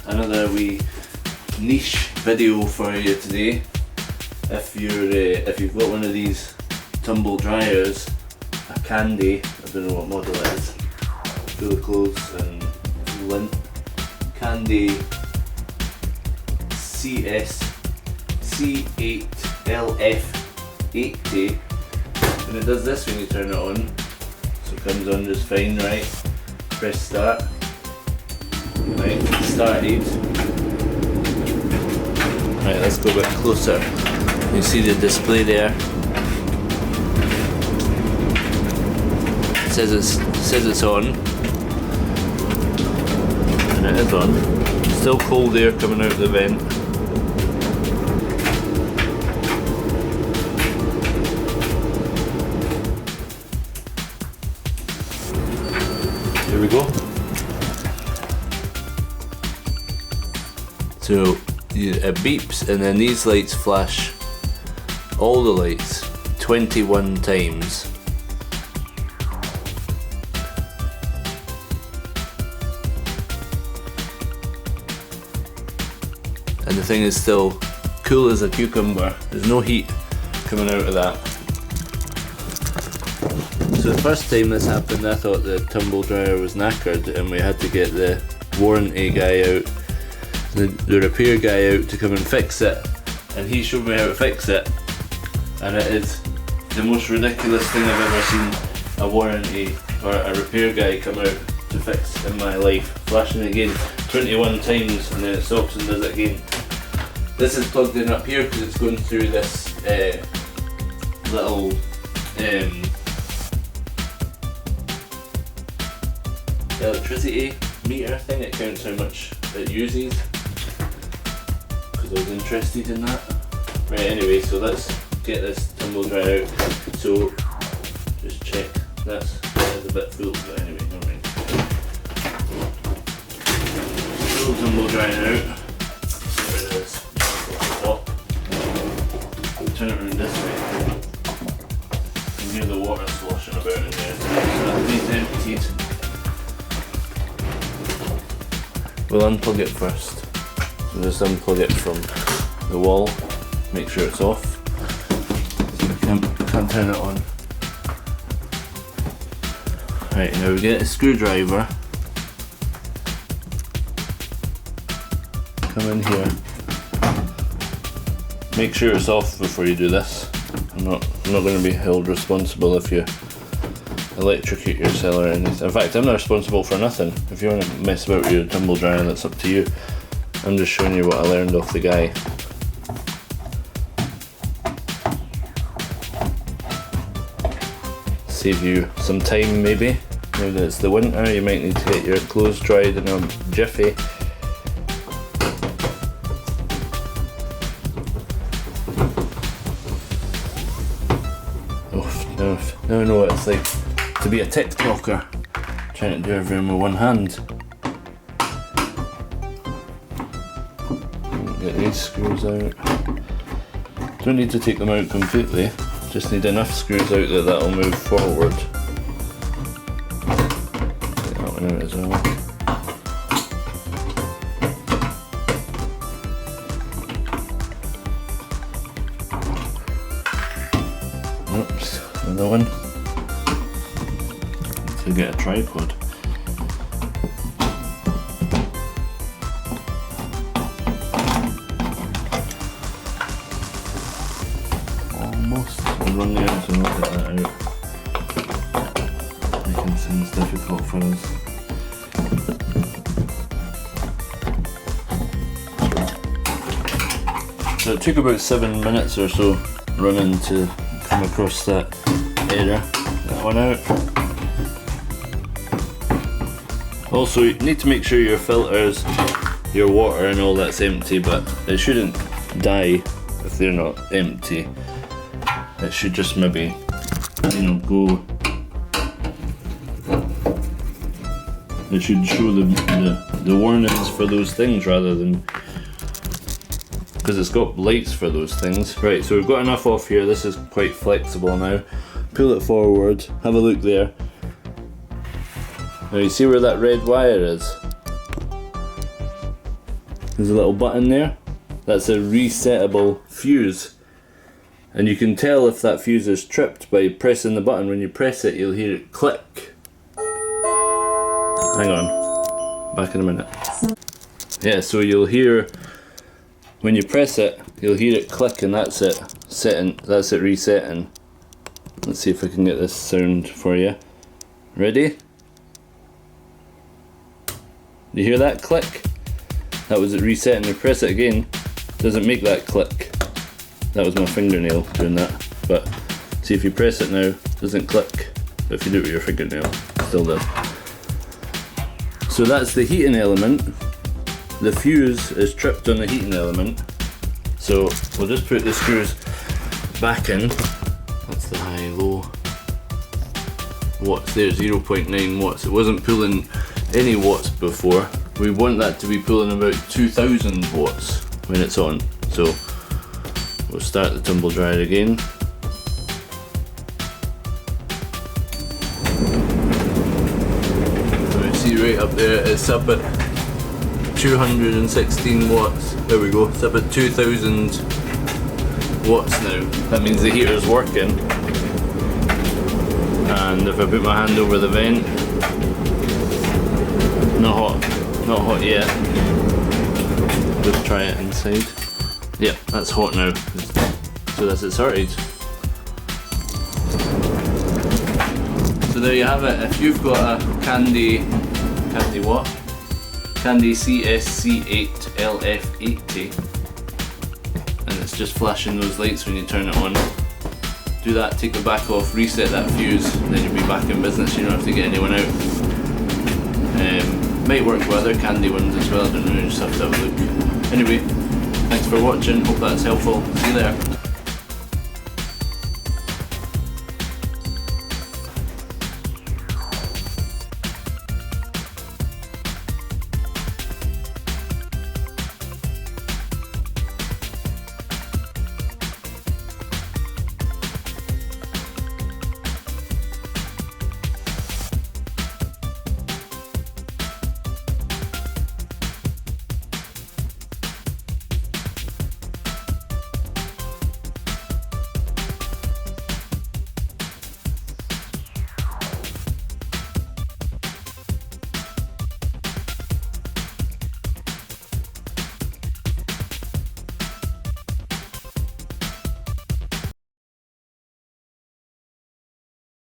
another wee niche video for you today. If you've got one of these tumble dryers, a Candy, I don't know what model it is, full of clothes and lint, Candy C8LF-80, and it does this when you turn it on, so it comes on just fine, right? Press start, right, started. Right, let's go a bit closer. You see the display there. It says it's on, and it is on. Still cold air coming out of the vent. Here we go. So it beeps, and then these lights flash, all the lights, 21 times. And the thing is still cool as a cucumber. There's no heat coming out of that. So the first time this happened, I thought the tumble dryer was knackered and we had to get the warranty guy out, the repair guy out to come and fix it, and he showed me how to fix it, and it is the most ridiculous thing I've ever seen a warranty or a repair guy come out to fix in my life. Flashing it again 21 times and then it stops and does it again. This is plugged in up here because it's going through this little electricity meter thing. It counts how much it uses, because I was interested in that. Right, anyway, so let's get this tumble dryer out. So just check, that's a bit full, but anyway, never mind. Full tumble dryer out. Get rid of this top. Turn it around this way. You can hear the water sloshing about in there. So that needs emptied. We'll unplug it first. So just unplug it from the wall, make sure it's off. Can't turn it on. Right, now we get a screwdriver. Come in here. Make sure it's off before you do this. I'm not going to be held responsible if you electrocute your cell or anything. In fact, I'm not responsible for nothing. If you want to mess about with your tumble dryer, that's up to you. I'm just showing you what I learned off the guy. Save you some time maybe. Now that it's the winter, you might need to get your clothes dried in a jiffy. Now I know what it's like to be a TikToker, trying to do everything with one hand. Get these screws out. Don't need to take them out completely, just need enough screws out that that'll move forward. Get that one out as well. Oops, another one. To get a tripod. Almost. We'll run the ends and look at that out. Making things difficult for us. So it took about 7 minutes or so running to come across that error. That one out. Also, you need to make sure your filters, your water and all that's empty, but it shouldn't die if they're not empty. It should just maybe, go. It should show the warnings for those things rather than, because it's got lights for those things. Right, so we've got enough off here. This is quite flexible now. Pull it forward, have a look there. Now you see where that red wire is? There's a little button there. That's a resettable fuse. And you can tell if that fuse is tripped by pressing the button. When you press it, you'll hear it click. Hang on, back in a minute. Yeah, so you'll hear, when you press it, you'll hear it click, and that's it setting, that's it resetting. Let's see if I can get this sound for you. Ready? You hear that click? That was it resetting. You press it again, doesn't make that click. That was my fingernail doing that. But see, if you press it now, it doesn't click. But if you do it with your fingernail, it still does. So that's the heating element. The fuse is tripped on the heating element. So we'll just put the screws back in. That's the high low watts there, 0.9 watts. It wasn't pulling any watts before. We want that to be pulling about 2000 watts when it's on. So we'll start the tumble dryer again. See right up there, it's up at 216 watts. There we go, it's up at 2000 watts now. That means the heater is working. And if I put my hand over the vent, not hot yet. Just try it inside. Yep, that's hot now. So that's it sorted. So there you have it. If you've got a Candy C8LF-80 and it's just flashing those lights when you turn it on, do that, take the back off, reset that fuse, then you'll be back in business. You don't have to get anyone out. Might work with other Candy ones as well, I don't know, you just have to have a look. Anyway, thanks for watching, hope that's helpful. See you later.